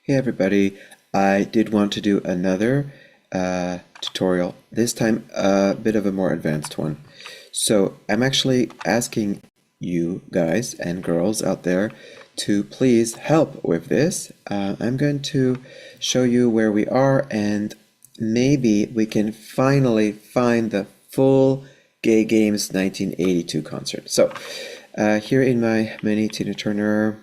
Hey everybody, I did want to do another tutorial, this time a bit of a more advanced one. So I'm actually asking you guys and girls out there to please help with this. I'm going to show you where we are and maybe we can finally find the full Gay Games 1982 concert. So here in my mini Tina Turner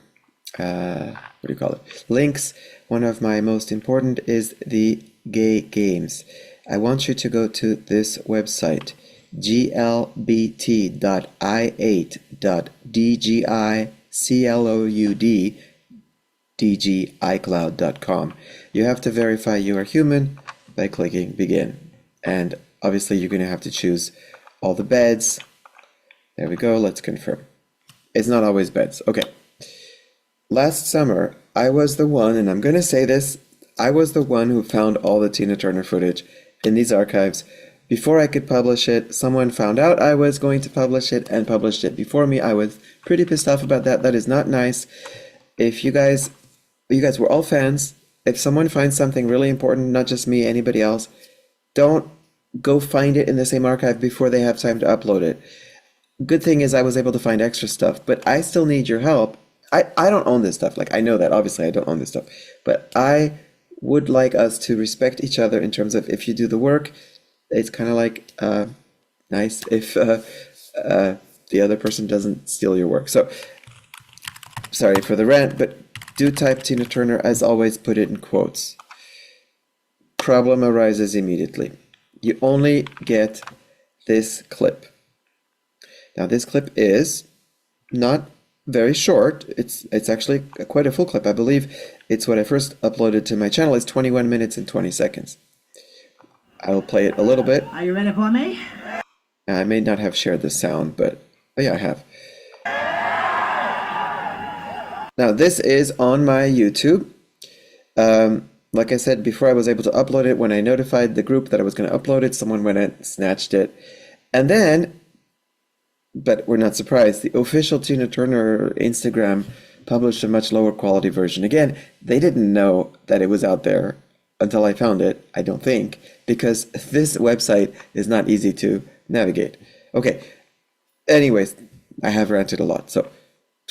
what do you call it? Links. One of my most important is the Gay Games. I want you to go to this website, glbt.i8.dgicloud.com. You have to verify you are human by clicking begin. And obviously you're going to have to choose all the beds. There we go, let's confirm. It's not always beds. Okay. Last summer, I was the one, and I'm going to say this, I was the one who found all the Tina Turner footage in these archives. Before I could publish it, someone found out I was going to publish it and published it before me. I was pretty pissed off about that. That is not nice. If you guys were all fans, if someone finds something really important, not just me, anybody else, don't go find it in the same archive before they have time to upload it. Good thing is I was able to find extra stuff, but I still need your help. I don't own this stuff. Like, I know that obviously I don't own this stuff, but I would like us to respect each other in terms of if you do the work, it's kind of like nice if the other person doesn't steal your work. So sorry for the rant, but do type Tina Turner. As always, put it in quotes. Problem arises immediately. You only get this clip. Now this clip is not very short. It's actually quite a full clip. I believe it's what I first uploaded to my channel. It's 21 minutes and 20 seconds. I will play it a little bit. Are you ready for me? I may not have shared the sound, but oh yeah, I have. Now this is on my YouTube. Like I said, before I was able to upload it, when I notified the group that I was going to upload it, someone went and snatched it. And then, but we're not surprised, the official Tina Turner Instagram published a much lower quality version. Again, they didn't know that it was out there until I found it, I don't think, because this website is not easy to navigate. Okay, anyways, I have ranted a lot. So,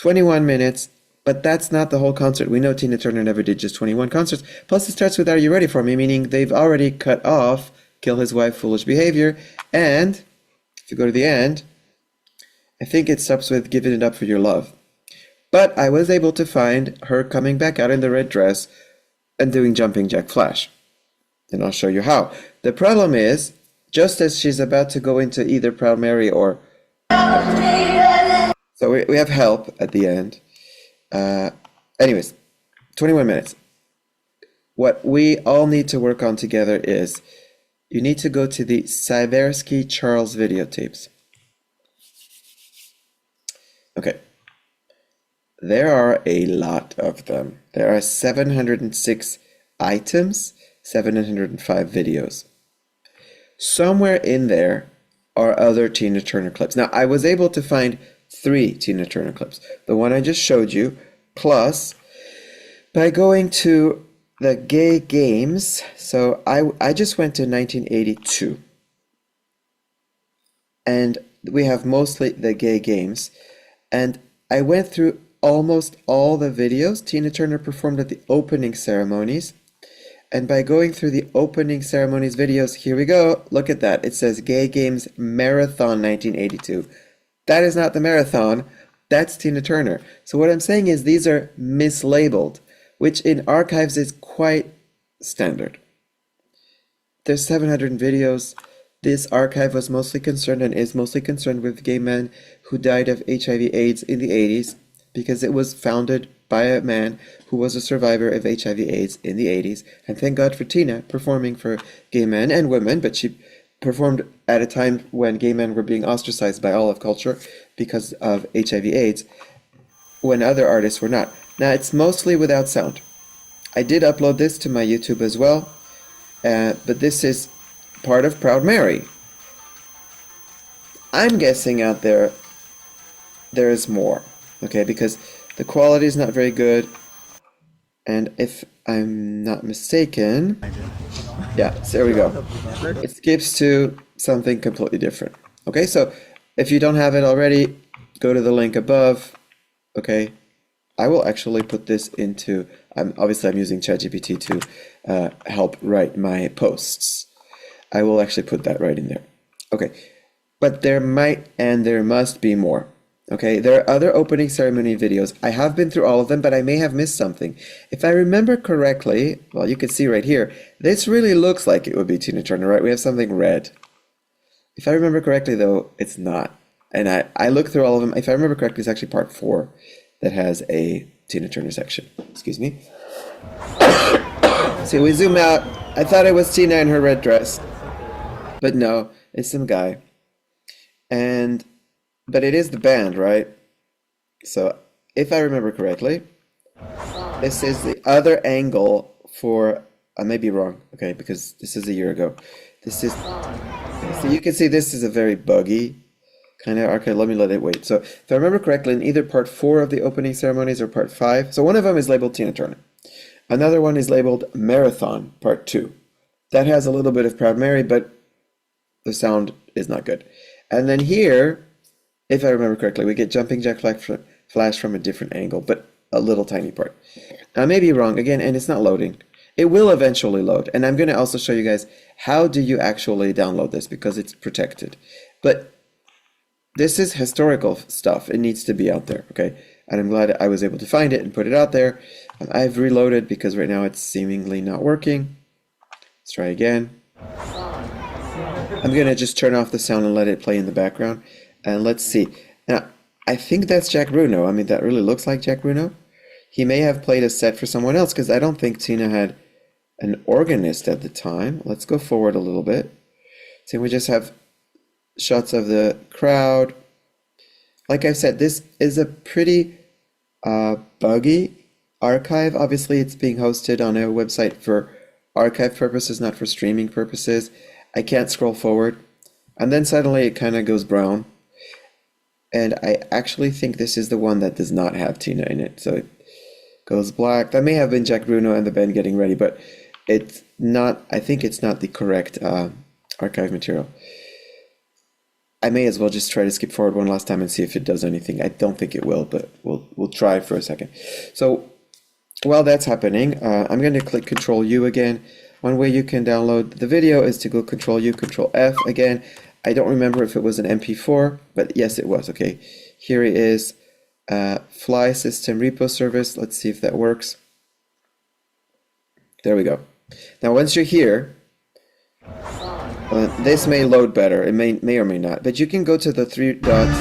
21 minutes, but that's not the whole concert. We know Tina Turner never did just 21 concerts. Plus, it starts with Are You Ready For Me? Meaning they've already cut off Kill His Wife, Foolish Behavior, and if you go to the end, I think it stops with Giving It Up For Your Love. But I was able to find her coming back out in the red dress and doing Jumping Jack Flash. And I'll show you how. The problem is, just as she's about to go into either Proud Mary or... So we have Help at the end. Anyways, 21 minutes. What we all need to work on together is you need to go to the Cybersky Charles videotapes. Okay, there are a lot of them. There are 706 items, 705 videos. Somewhere in there are other Tina Turner clips. Now, I was able to find 3 Tina Turner clips. The one I just showed you, plus by going to the Gay Games. So I just went to 1982. And we have mostly the Gay Games. And I went through almost all the videos Tina Turner performed at the opening ceremonies. And by going through the opening ceremonies videos, here we go. Look at that. It says Gay Games Marathon 1982. That is not the marathon. That's Tina Turner. So what I'm saying is these are mislabeled, which in archives is quite standard. There's 700 videos. This archive was mostly concerned and is mostly concerned with gay men who died of HIV/AIDS in the 80s because it was founded by a man who was a survivor of HIV/AIDS in the 80s. And thank God for Tina performing for gay men and women, but she performed at a time when gay men were being ostracized by all of culture because of HIV/AIDS, when other artists were not. Now, it's mostly without sound. I did upload this to my YouTube as well, but this is part of Proud Mary. I'm guessing out there is more, okay, because the quality is not very good. And if I'm not mistaken, yeah, so there we go. It skips to something completely different. Okay, so if you don't have it already, go to the link above. Okay, I will actually put this into, obviously I'm using ChatGPT to help write my posts. I will actually put that right in there. Okay, but there might and there must be more. Okay, there are other opening ceremony videos. I have been through all of them, but I may have missed something. If I remember correctly, well, you can see right here, this really looks like it would be Tina Turner, right? We have something red. If I remember correctly, though, it's not. And I looked through all of them. If I remember correctly, it's actually part 4 that has a Tina Turner section. Excuse me. So we zoom out. I thought it was Tina in her red dress. But no, it's some guy. But it is the band, right? So if I remember correctly, this is the other angle for, I may be wrong, okay, because this is a year ago. This is, so you can see this is a very buggy kind of, okay, let it wait. So if I remember correctly, in either part 4 of the opening ceremonies or part 5, so one of them is labeled Tina Turner. Another one is labeled Marathon Part 2. That has a little bit of Proud Mary, but the sound is not good. And then here, if I remember correctly, we get Jumping Jack Flash from a different angle, but a little tiny part. I may be wrong, again, and it's not loading. It will eventually load, and I'm going to also show you guys how do you actually download this, because it's protected. But this is historical stuff. It needs to be out there, okay? And I'm glad I was able to find it and put it out there. I've reloaded because right now it's seemingly not working. Let's try again. I'm going to just turn off the sound and let it play in the background. And let's see. Now, I think that's Jack Bruno. I mean, that really looks like Jack Bruno. He may have played a set for someone else because I don't think Tina had an organist at the time. Let's go forward a little bit. So we just have shots of the crowd. Like I said, this is a pretty buggy archive. Obviously, it's being hosted on a website for archive purposes, not for streaming purposes. I can't scroll forward. And then suddenly it kind of goes brown. And I actually think this is the one that does not have Tina in it. So it goes black. That may have been Jack Bruno and the band getting ready, but it's not, I think it's not the correct archive material. I may as well just try to skip forward one last time and see if it does anything. I don't think it will, but we'll try for a second. So while that's happening, I'm going to click Control U again. One way you can download the video is to go Control U, Control F again. I don't remember if it was an MP4, but yes, it was. Okay, here it is. Fly System Repo Service. Let's see if that works. There we go. Now, once you're here, this may load better. It may or may not. But you can go to the 3 dots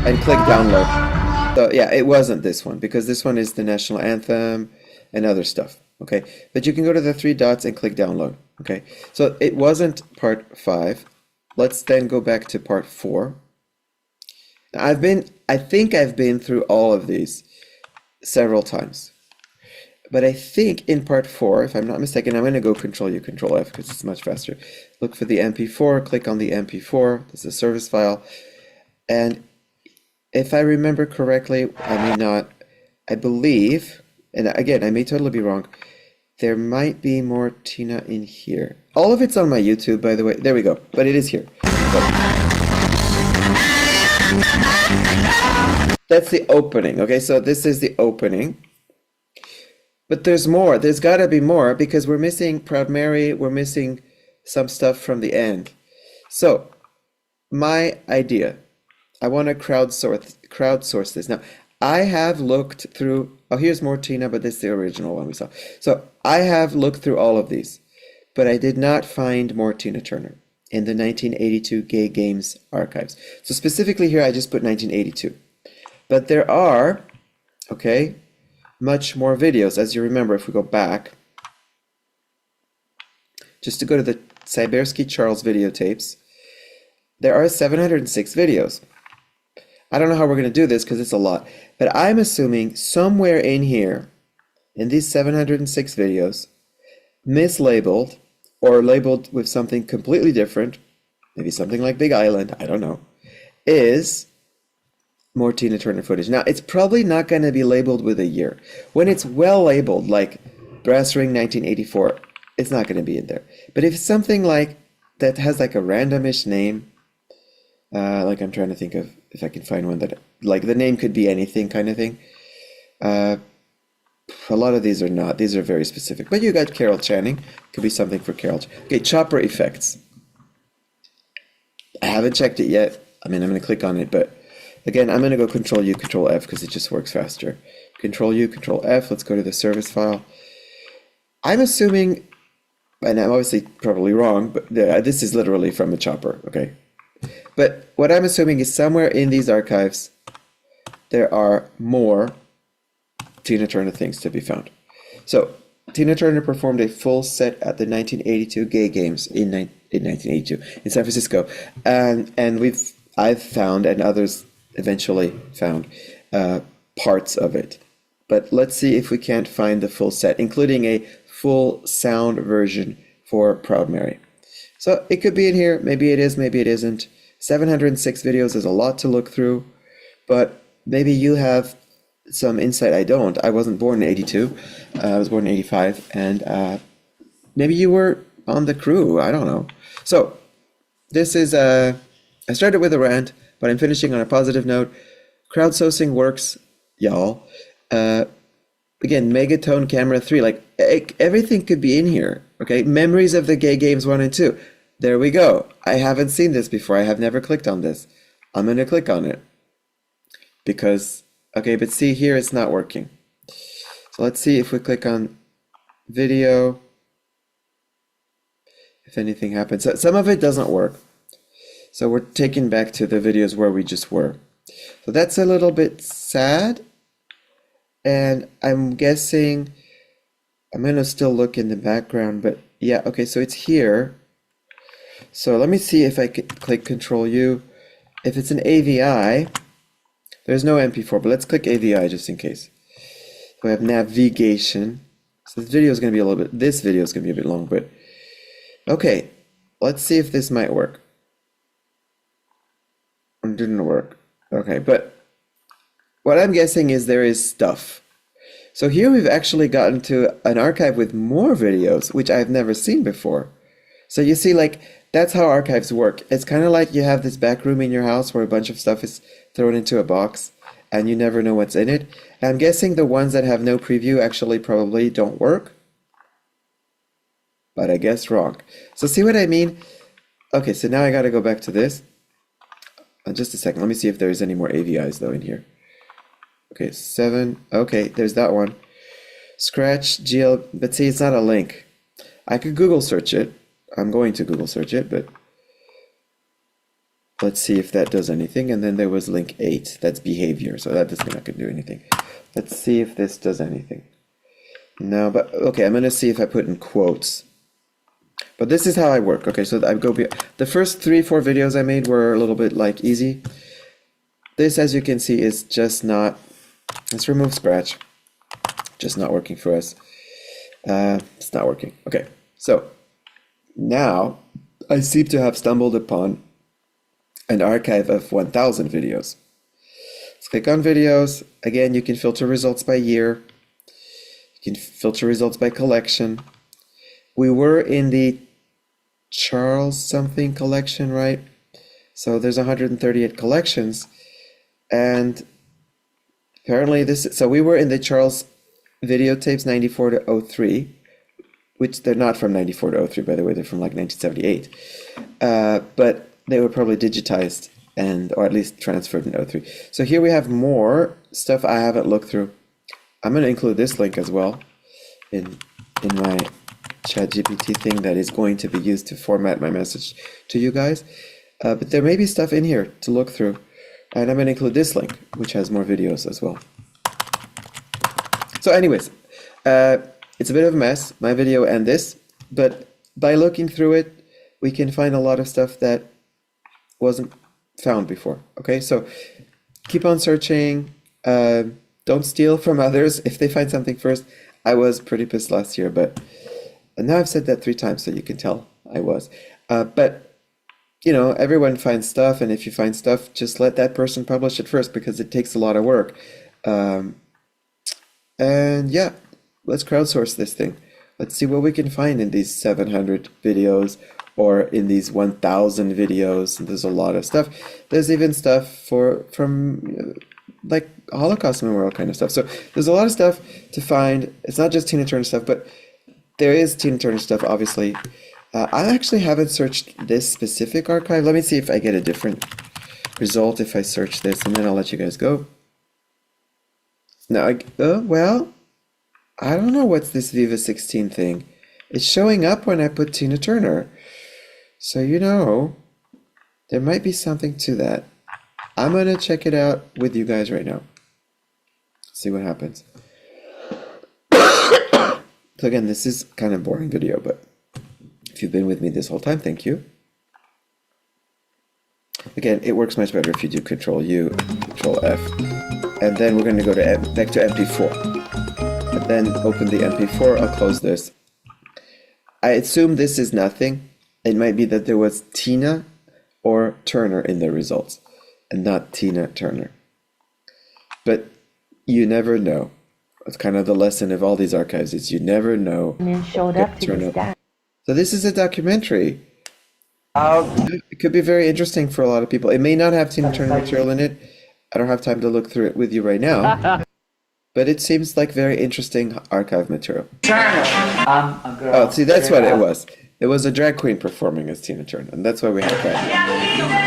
and click download. So yeah, it wasn't this one because this one is the national anthem and other stuff. Okay, but you can go to the 3 dots and click download. Okay, so it wasn't part 5. Let's then go back to part 4. Now, I think I've been through all of these several times. But I think in part 4, if I'm not mistaken, I'm going to go Control U, Control F because it's much faster. Look for the MP4, click on the MP4. This is a service file. And if I remember correctly, I may not, I believe, and again, I may totally be wrong, there might be more Tina in here. All of it's on my YouTube, by the way. There we go. But it is here. So, that's the opening. Okay, so this is the opening. But there's more. There's got to be more because we're missing Proud Mary. We're missing some stuff from the end. So, my idea, I want to crowdsource this. Now, I have looked through, oh, here's more Tina, but this is the original one we saw. So, I have looked through all of these, but I did not find more Tina Turner in the 1982 Gay Games archives. So, specifically here, I just put 1982. But there are, okay, much more videos. As you remember, if we go back, just to go to the Cybersky Charles videotapes, there are 706 videos. I don't know how we're going to do this because it's a lot, but I'm assuming somewhere in here, in these 706 videos, mislabeled or labeled with something completely different, maybe something like Big Island, I don't know, is more Tina Turner footage. Now, it's probably not going to be labeled with a year. When it's well labeled, like Brass Ring 1984, it's not going to be in there. But if it's something like that has like a randomish name, like I'm trying to think of if I can find one that, like the name could be anything kind of thing. A lot of these are not. These are very specific. But you got Carol Channing. Could be something for Carol. Okay, chopper effects. I haven't checked it yet. I mean, I'm going to click on it, but again, I'm going to go Control U, Control F because it just works faster. Control U, Control F. Let's go to the service file. I'm assuming, and I'm obviously probably wrong, but this is literally from a chopper, okay? But what I'm assuming is somewhere in these archives, there are more Tina Turner things to be found. So, Tina Turner performed a full set at the 1982 Gay Games in 1982 in San Francisco, and I've found, and others eventually found, parts of it. But let's see if we can't find the full set, including a full sound version for Proud Mary. So it could be in here. Maybe it is, maybe it isn't. 706 videos is a lot to look through, but maybe you have some insight I don't. I wasn't born in 82. I was born in 85, and maybe you were on the crew. I don't know. So this is, I started with a rant, but I'm finishing on a positive note. Crowdsourcing works, y'all. Again, Megatone Camera 3, like everything could be in here, okay? Memories of the Gay Games 1 and 2. There we go. I haven't seen this before. I have never clicked on this. I'm going to click on it because, okay, but see here, it's not working. So let's see if we click on video, if anything happens. So some of it doesn't work. So we're taken back to the videos where we just were. So that's a little bit sad. And I'm guessing, I'm going to still look in the background, but yeah, okay, so it's here. So let me see if I could click Control U. If it's an AVI, there's no MP4, but let's click AVI just in case. So we have navigation. So this video is going to be a little bit, this video is going to be a bit long, but okay, let's see if this might work. It didn't work. Okay, but what I'm guessing is there is stuff. So here we've actually gotten to an archive with more videos, which I've never seen before. So you see, like, that's how archives work. It's kind of like you have this back room in your house where a bunch of stuff is thrown into a box and you never know what's in it. And I'm guessing the ones that have no preview actually probably don't work. But I guess wrong. So see what I mean? Okay, so now I got to go back to this. Just a second. Let me see if there's any more AVIs though in here. Okay, 7. Okay, there's that one. Scratch, GL, but see, it's not a link. I could Google search it. I'm going to Google search it, but let's see if that does anything. And then there was link 8. That's behavior, so that is not going to do anything. Let's see if this does anything. No, but okay, I'm going to see if I put in quotes. But this is how I work. Okay, so I go. The first 3-4 videos I made were a little bit like easy. This, as you can see, is just not. Let's remove scratch. Just not working for us. It's not working. Okay, so now I seem to have stumbled upon an archive of 1,000 videos. Let's click on videos. Again, you can filter results by year. You can filter results by collection. We were in the Charles something collection, right? So there's 138 collections, and apparently so we were in the Charles videotapes 94 to 03, which they're not from 94 to 03, by the way, they're from like 1978. But they were probably digitized or at least transferred in 03. So here we have more stuff I haven't looked through. I'm going to include this link as well in my ChatGPT thing that is going to be used to format my message to you guys. But there may be stuff in here to look through. And I'm going to include this link, which has more videos as well. So anyways, it's a bit of a mess, my video and this, but by looking through it, we can find a lot of stuff that wasn't found before. Okay, so keep on searching. Don't steal from others if they find something first. I was pretty pissed last year, but now I've said that 3 times, so you can tell I was. But you know, everyone finds stuff, and if you find stuff, just let that person publish it first because it takes a lot of work. Um, and yeah, let's crowdsource this thing. Let's see what we can find in these 700 videos or in these 1,000 videos. There's a lot of stuff. There's even stuff from like Holocaust Memorial kind of stuff. So there's a lot of stuff to find. It's not just Tina Turner stuff, but there is Tina Turner stuff, obviously. I actually haven't searched this specific archive. Let me see if I get a different result if I search this, and then I'll let you guys go. Now, well, I don't know what's this Viva 16 thing. It's showing up when I put Tina Turner. So, you know, there might be something to that. I'm going to check it out with you guys right now. See what happens. So again, this is kind of boring video, but if you've been with me this whole time, thank you. Again, it works much better if you do Control U, Control F. And then we're going to go to back to MP4. And then open the MP4. I'll close this. I assume this is nothing. It might be that there was Tina or Turner in the results, and not Tina Turner. But you never know. It's kind of the lesson of all these archives is you never know. And then showed up to this guy. So this is a documentary. It could be very interesting for a lot of people. It may not have Tina Turner material in it. I don't have time to look through it with you right now. But it seems like very interesting archive material. Turner. A girl. Oh, see, that's what it was. It was a drag queen performing as Tina Turner, and that's why we had that.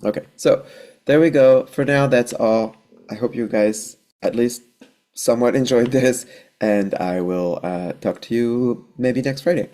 Okay, so there we go. For now, that's all. I hope you guys at least somewhat enjoyed this, and I will talk to you maybe next Friday.